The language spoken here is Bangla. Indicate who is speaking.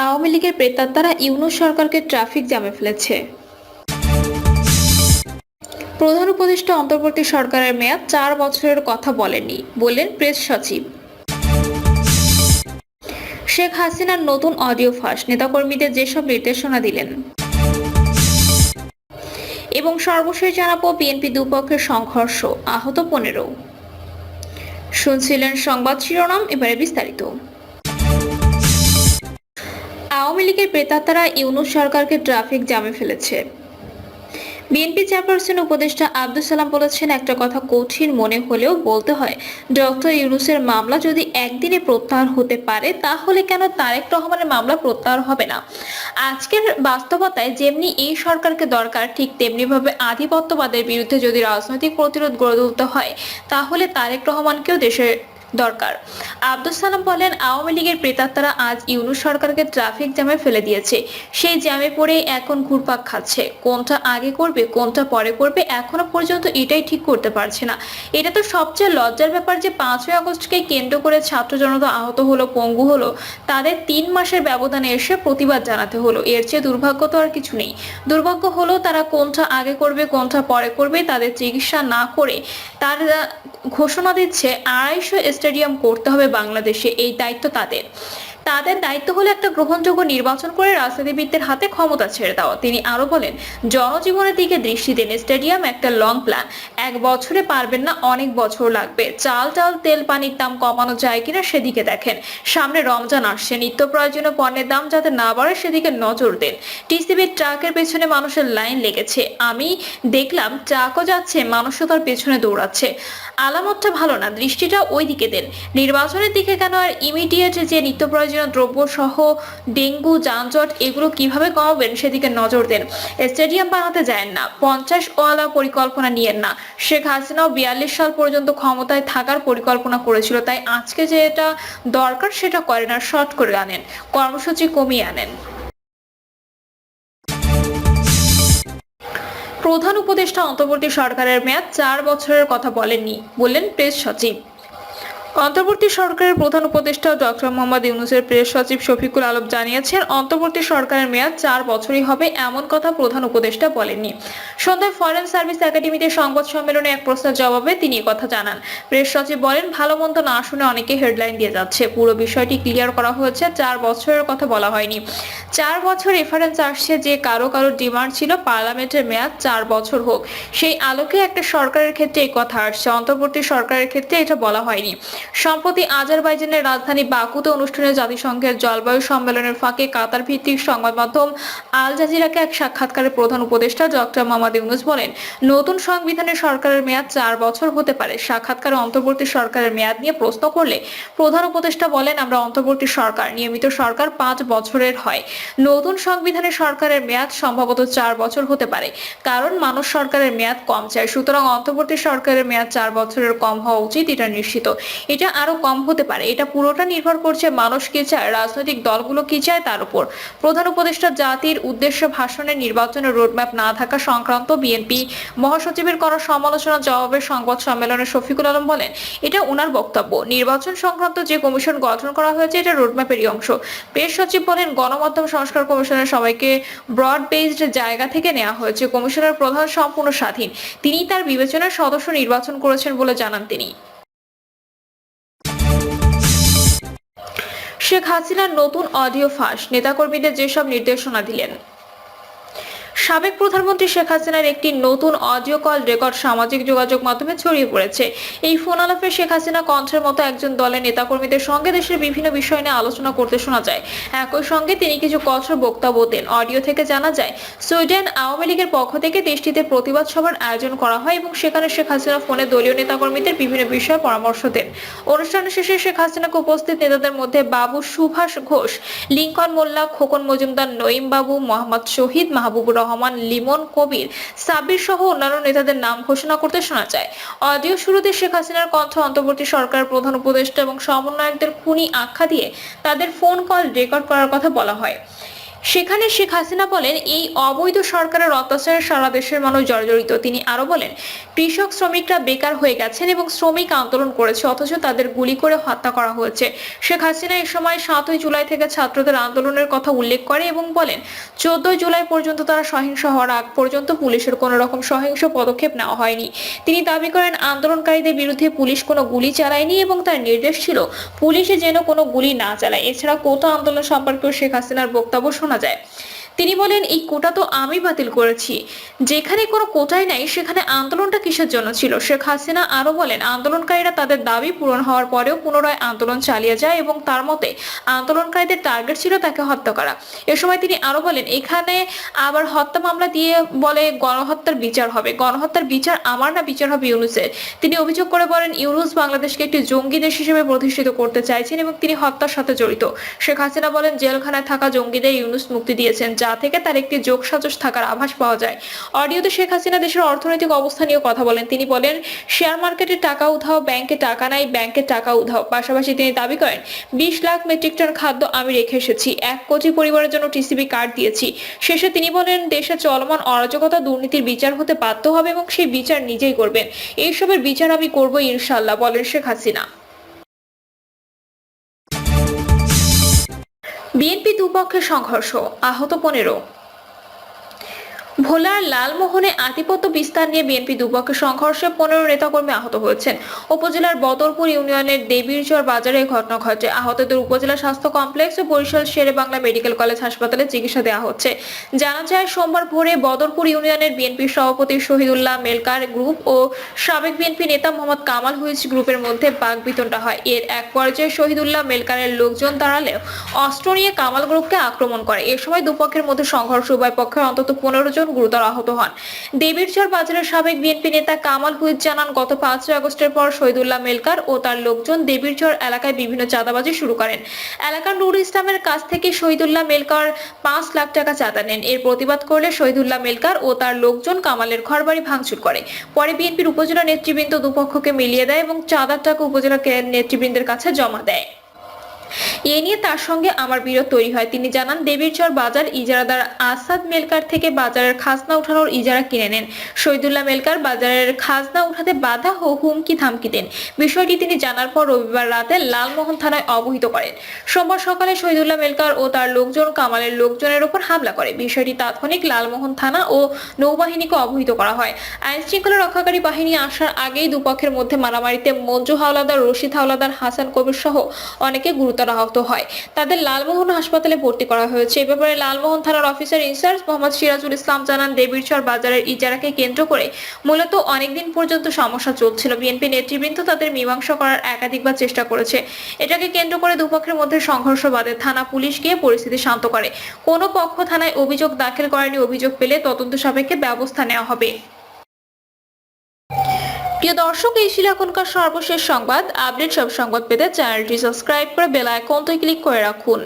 Speaker 1: আওয়ামী লীগের প্রেতাত্মারা ইউনূস সরকারকে ট্রাফিক জ্যামে ফেলেছে। প্রধান উপদেষ্টা অন্তর্বর্তী সরকারের মেয়াদ 4 বছরের কথা বলেননি, বললেন প্রেস সচিব। শেখ হাসিনার নতুন অডিও ফাঁস, নেতাকর্মীদের যেসব নির্দেশনা দিলেন। এবং সর্বশেষ জানাবো বিএনপি দুপক্ষের সংঘর্ষ, আহত 15। শুনছিলেন সংবাদ শিরোনাম, এবারে বিস্তারিত। আওয়ামী লীগের প্রেতাত্মারা ইউনূস সরকারকে ট্রাফিক জ্যামে ফেলেছে। বিএনপি চেয়ারপারসন উপদেষ্টা আব্দুস সালাম বলেছেন, একটা কথা কঠিন মনে হলেও বলতে হয়, ডক্টর ইউনূসের মামলা যদি একদিনে প্রত্যাহার হতে পারে তাহলে কেন তারেক রহমানের মামলা প্রত্যাহার হবে না? আজকের বাস্তবতায় যেমনি এই সরকারকে দরকার, ঠিক তেমনি ভাবে আধিপত্যবাদের বিরুদ্ধে যদি রাজনৈতিক প্রতিরোধ গড়ে তুলতে হয় তাহলে তারেক রহমানকেও দেশে দরকার। আব্দুস সালাম বলেন, আওয়ামী লীগের প্রেতাত্মারা আজ ইউনূস সরকারকে ট্রাফিক জ্যামে ফেলে দিয়েছে। সেই জ্যামে পড়ে এখন ঘুরপাক খাচ্ছে, কোনটা আগে করবে কোনটা পরে করবে এখনো পর্যন্ত এটাই ঠিক করতে পারছে না। এটা তো সবচেয়ে লজ্জার ব্যাপার যে 5ই আগস্টকে কেন্দ্র করে ছাত্র জনতা আহত হলো, পঙ্গু হলো, তাদের 3 মাসের ব্যবধানে এসে প্রতিবাদ জানাতে হলো। এর চেয়ে দুর্ভাগ্য তো আর কিছু নেই। দুর্ভাগ্য হলো তারা কোনটা আগে করবে কোনটা পরে করবে তাদের চিকিৎসা না করে তারা ঘোষণা দিচ্ছে 250 স্টেডিয়াম করতে হবে বাংলাদেশে। এই দায়িত্ব তাদের। তাদের দায়িত্ব হলো একটা গ্রহণযোগ্য নির্বাচন করে রাজনীতিবিদদের হাতে ক্ষমতা ছেড়ে দেওয়া। তিনি আরো বলেন, জনজীবনের দিকে দৃষ্টি দিন। স্টেডিয়াম একটা লং প্ল্যান, 1 বছরে পারবেন না, অনেক বছর লাগবে। চাল ডাল তেল পানির দাম কমানো যায় কিনা সেদিকে দেখেন। সামনে রমজান আসছে, নিত্য প্রয়োজনীয় পণ্যের দাম যাতে না বাড়ে সেদিকে নজর দেন। টিসিবির ট্রাকের পেছনে মানুষের লাইন লেগেছে, আমি দেখলাম ট্রাকও যাচ্ছে, মানুষও তার পেছনে দৌড়াচ্ছে। আলামতটা ভালো না, দৃষ্টিটা ওই দিকে দেন। নির্বাচনের দিকে কেন? আর ইমিডিয়েট যে নিত্য প্রয়োজনীয় দ্রব্য সহ ডেঙ্গু, যানজট এগুলো কিভাবে কমাবেন সেদিকে নজর দেন। স্টেডিয়াম বানাতে যায় না, 50 ওয়ালা পরিকল্পনা নিয়েন না। শেখ হাসিনাও 42 সাল পর্যন্ত ক্ষমতায় থাকার পরিকল্পনা করেছিল, তাই আজকে যে এটা দরকার সেটা করেন আর শর্ট করে আনেন, কর্মসূচি কমিয়ে আনেন। প্রধান উপদেষ্টা অন্তর্বর্তী সরকারের মেয়াদ 4 বছরের কথা বলেননি, বললেন প্রেস সচিব। অন্তর্বর্তী সরকারের প্রধান উপদেষ্টা ডক্টর মোহাম্মদ ইউনূসের প্রেস সচিব শফিকুল আলম জানিয়েছেন, অন্তর্বর্তী সরকারের মেয়াদ 4 বছরই হবে এমন কথা প্রধান উপদেষ্টা বলেননি। সন্ধ্যায় ফরেন সার্ভিস একাডেমিতে সংবাদ সম্মেলনে এক প্রশ্নের জবাবে তিনি কথা জানান। প্রেস সচিব বলেন, ভালো মন্দ না শুনে অনেকে হেডলাইন দিয়ে যাচ্ছে, পুরো বিষয়টি ক্লিয়ার করা হয়েছে, 4 বছরের কথা বলা হয়নি। 4 বছর রেফারেন্স আসছে যে কারো কারো ডিমান্ড ছিল পার্লামেন্টের মেয়াদ 4 বছর হোক, সেই আলোকে একটা সরকারের ক্ষেত্রে এই কথা আসছে, অন্তর্বর্তী সরকারের ক্ষেত্রে এটা বলা হয়নি। সম্প্রতি আজারবাইজানের রাজধানী বাকুতে অনুষ্ঠানে জাতিসংঘের জলবায়ু সম্মেলনের ফাঁকে কাতার ভিত্তিক সংবাদ মাধ্যম আল জাজিরাকে এক সাক্ষাৎকারে প্রধান উপদেষ্টা ডক্টর মোহাম্মদ ইউনূস বলেন, নতুন সংবিধানে সরকারের মেয়াদ 4 বছর হতে পারে। সাক্ষাৎকারে অন্তর্বর্তী সরকারের মেয়াদ নিয়ে প্রশ্ন করলে প্রধান উপদেষ্টা বলেন, আমরা অন্তর্বর্তী সরকার, নিয়মিত সরকার 5 বছরের হয়। নতুন সংবিধানে সরকারের মেয়াদ সম্ভবত 4 বছর হতে পারে, কারণ মানুষ সরকারের মেয়াদ কম চায়। সুতরাং অন্তর্বর্তী সরকারের মেয়াদ 4 বছরের কম হওয়া উচিত, এটা নিশ্চিত। এটা আরো কম হতে পারে, এটা পুরোটা নির্ভর করছে মানুষ কি চায়, রাজনৈতিক দলগুলো কি চায় তার উপর। প্রধান উপদেষ্টা জাতির উদ্দেশ্যে ভাষণে নির্বাচনের রোডম্যাপ না থাকা সংক্রান্ত বিএনপি মহাসচিবের করা সমালোচনার জবাবে সংবাদ সম্মেলনে শফিকুল আলম বলেন, এটা ওনার বক্তব্য। নির্বাচন সংক্রান্ত যে কমিশন গঠন করা হয়েছে এটা রোডম্যাপেরই অংশ। প্রেস সচিব বলেন, গণমাধ্যম সংস্কার কমিশনের সবাইকে ব্রড বেসড জায়গা থেকে নেওয়া হয়েছে। কমিশনের প্রধান সম্পূর্ণ স্বাধীন, তিনি তার বিবেচনার সদস্য নির্বাচন করেছেন বলে জানান তিনি। শেখ হাসিনার নতুন অডিও ফাঁস, নেতাকর্মীদের যেসব নির্দেশনা দিলেন। সাবেক প্রধানমন্ত্রী শেখ হাসিনার একটি নতুন অডিও কল রেকর্ড সামাজিক যোগাযোগ মাধ্যমে ছড়িয়ে পড়েছে। এই ফোন আলাপে শেখ হাসিনা কণ্ঠের মতো একজন দলের নেতাকর্মীদের সঙ্গে দেশের বিভিন্ন বিষয় নিয়ে আলোচনা করতে শোনা যায়। একই সঙ্গে তিনি কিছু কঠোর বক্তব্য দেন। অডিও থেকে জানা যায়, সুইডেন আওয়ামী লীগের পক্ষ থেকে দেশটিতে প্রতিবাদ সভার আয়োজন করা হয় এবং সেখানে শেখ হাসিনা ফোনে দলীয় নেতাকর্মীদের বিভিন্ন বিষয়ে পরামর্শ দেন। অনুষ্ঠান শেষে শেখ হাসিনাকে উপস্থিত নেতাদের মধ্যে বাবু সুভাষ ঘোষ, লিঙ্কন মোল্লা, খোকন মজুমদার, নঈম বাবু, মোহাম্মদ শহীদ, মাহবুবুর রহমান, লিমন, কবির, সাব্বির সহ অন্যান্য নেতাদের নাম ঘোষণা করতে শোনা যায়। অডিও শুরুতে শেখ হাসিনার কণ্ঠ অন্তর্বর্তী সরকারের প্রধান উপদেষ্টা এবং সমন্বয়কদের খুনি আখ্যা দিয়ে তাদের ফোন কল রেকর্ড করার কথা বলা হয়। সেখানে শেখ হাসিনা বলেন, এই অবৈধ সরকারের অত্যাচারে সারা দেশের মানুষ জর্জরিত। তিনি আরো বলেন, কৃষক শ্রমিকরা বেকার হয়ে গেছেন এবং শ্রমিক আন্দোলন করেছে, অথচ তাদের গুলি করে হত্যা করা হয়েছে। শেখ হাসিনা এ সময় 7ই জুলাই থেকে ছাত্রদের আন্দোলনের কথা উল্লেখ করে এবং বলেন, 14 জুলাই পর্যন্ত তারা সহিংস হওয়ার আগ পর্যন্ত পুলিশের কোনো রকম সহিংস পদক্ষেপ নেওয়া হয়নি। তিনি দাবি করেন, আন্দোলনকারীদের বিরুদ্ধে পুলিশ কোনো গুলি চালায়নি এবং তার নির্দেশ ছিল পুলিশে যেন কোনো গুলি না চালায়। এছাড়া কোটা আন্দোলন সম্পর্কেও শেখ হাসিনার বক্তব্য শোনা যায়। তিনি বলেন, এই কোটা তো আমি বাতিল করেছি, যেখানে কোনো কোটাই নাই সেখানে আন্দোলনটা কিসের জন্য ছিল। শেখ হাসিনা আরো বলেন, আন্দোলনকারীরা তাদের দাবি পূরণ হওয়ার পরেও পুনরায় আন্দোলন চালিয়ে যায় এবং তার মতে আন্দোলনকারীদের টার্গেট ছিল তাকে হত্যা করা। এ সময় তিনি আরো বলেন, এখানে আবার হত্যা মামলা দিয়ে বলে গণহত্যার বিচার হবে। গণহত্যার বিচার আমার না, বিচার হবে ইউনূসের। তিনি অভিযোগ করে বলেন, ইউনূস বাংলাদেশকে একটি জঙ্গি দেশ হিসেবে প্রতিষ্ঠিত করতে চাইছেন এবং তিনি হত্যার সাথে জড়িত। শেখ হাসিনা বলেন, জেলখানায় থাকা জঙ্গিদের ইউনূস মুক্তি দিয়েছেন, যা থেকে তার একটি যোগসাজশ থাকার আভাস পাওয়া যায়। অডিওতে শেখ হাসিনা দেশের অর্থনৈতিক অবস্থা নিয়ে কথা বলেন। তিনি বলেন, শেয়ার মার্কেটে টাকা উধাও, ব্যাংকে টাকা নাই, ব্যাংকে টাকা উধাও। পাশাপাশি তিনি দাবি করেন, 20 লাখ মেট্রিক টন খাদ্য আমি রেখে এসেছি, 1 কোটি পরিবারের জন্য টিসিবি কার্ড দিয়েছি। শেষে তিনি বলেন, দেশে চলমান অরাজকতা, দুর্নীতির বিচার হতে বাধ্য হবে এবং সেই বিচার নিজেই করবেন। এইসবের বিচার আমি করবো ইনশাআল্লাহ, বলেন শেখ হাসিনা। বিএনপি দুপক্ষের সংঘর্ষ, আহত 15। ভোলার লালমোহনে আধিপত্য বিস্তার নিয়ে বিএনপি দুপক্ষের সংঘর্ষে 15 নেতাকর্মী আহত হয়েছেন। উপজেলার বদরপুর ইউনিয়নের দেবীরচর বাজারে এই ঘটনা ঘটে। আহতদের উপজেলা স্বাস্থ্য কমপ্লেক্স ও বরিশাল শেরে বাংলা মেডিকেল কলেজ হাসপাতালে চিকিৎসা দেওয়া হচ্ছে। জানা যায়, সোমবার ভোরে বদরপুর ইউনিয়নের বিএনপির সভাপতি শহীদুল্লাহ মেলকার গ্রুপ ও সাবেক বিএনপি নেতা মোহাম্মদ কামাল হুইচ গ্রুপের মধ্যে বাকবিতণ্ডা হয়। এর এক পর্যায়ে শহীদুল্লাহ মেলকারের লোকজন দাঁড়ালেও অস্ত্র নিয়ে কামাল গ্রুপকে আক্রমণ করে। এ সময় দুপক্ষের মধ্যে সংঘর্ষ, উভয় পক্ষের অন্তত 15 জন গুরুতর আহত হন। দেবীরচর বাজারের সাবেক বিএনপি নেতা কামাল হুইচ জানান, গত 5 আগস্টের পর শহীদুল্লাহ মেলকার ও তার লোকজন দেবীরচর এলাকায় বিভিন্ন চাঁদাবাজি শুরু করেন। এলাকার নুর ইসলামের কাছ থেকে শহীদুল্লাহ মেলকার 5 লাখ টাকা চাঁদা নেন। এর প্রতিবাদ করলে শহীদুল্লাহ মেলকার ও তার লোকজন কামালের ঘরবাড়ি ভাঙচুর করে। পরে বিএনপির উপজেলা নেতৃবৃন্দ দুপক্ষকে মিলিয়ে দেয় এবং চাঁদার টাকা উপজেলা নেতৃবৃন্দের কাছে জমা দেয়। এ নিয়ে তার সঙ্গে আমার বিরোধ তৈরি হয়। তিনি জানান, দেবীরচর বাজার ইজারাদার আসাদ মেলকার থেকে বাজারের খাজনা উঠানোর ইজারা কিনে নেন। শহীদুল্লাহ মেলকার বাজারের খাজনা উঠাতে বাধা ও হুমকি ধামকি দেন। বিষয়টি তিনি জানার পর রবিবার রাতে লালমোহন থানায় অবহিত করেন। সোমবার সকালে শহীদুল্লাহ মেলকার ও তার লোকজন কামালের লোকজনের উপর হামলা করে। বিষয়টি তাৎক্ষণিক লালমোহন থানা ও নৌবাহিনীকে অবহিত করা হয়। আইন শৃঙ্খলা রক্ষাকারী বাহিনী আসার আগেই দুপক্ষের মধ্যে মারামারিতে মঞ্জু হাওলাদার, রশিদ হাওলাদার, হাসান কবির সহ অনেকে গুরুতর আহত হয়। তাদের লালমোহন হাসপাতালে ভর্তি করা হয়েছে। এ ব্যাপারে লালমোহন থানার অফিসার ইনচার্জ মোহাম্মদ সিরাজুল ইসলাম জানান, দেবীরচর বাজারের ইজারাকে কেন্দ্র করে মূলত অনেকদিন পর্যন্ত সমস্যা চলছিল। বিএনপি নেতৃবৃন্দ তাদের মীমাংসা করার একাধিকবার চেষ্টা করেছে। এটাকে কেন্দ্র করে দুপক্ষের মধ্যে সংঘর্ষ বাধে। থানা পুলিশ গিয়ে পরিস্থিতি শান্ত করে। কোনো পক্ষ থানায় অভিযোগ দাখিল করেনি। অভিযোগ পেলে তদন্ত সাপেক্ষে ব্যবস্থা নেওয়া হবে। প্রিয় দর্শক, এই ছিল এখনকার সর্বশেষ সংবাদ। আপডেট সব সংবাদ পেতে চ্যানেলটি সাবস্ক্রাইব করে বেল আইকনটি ক্লিক করে রাখুন।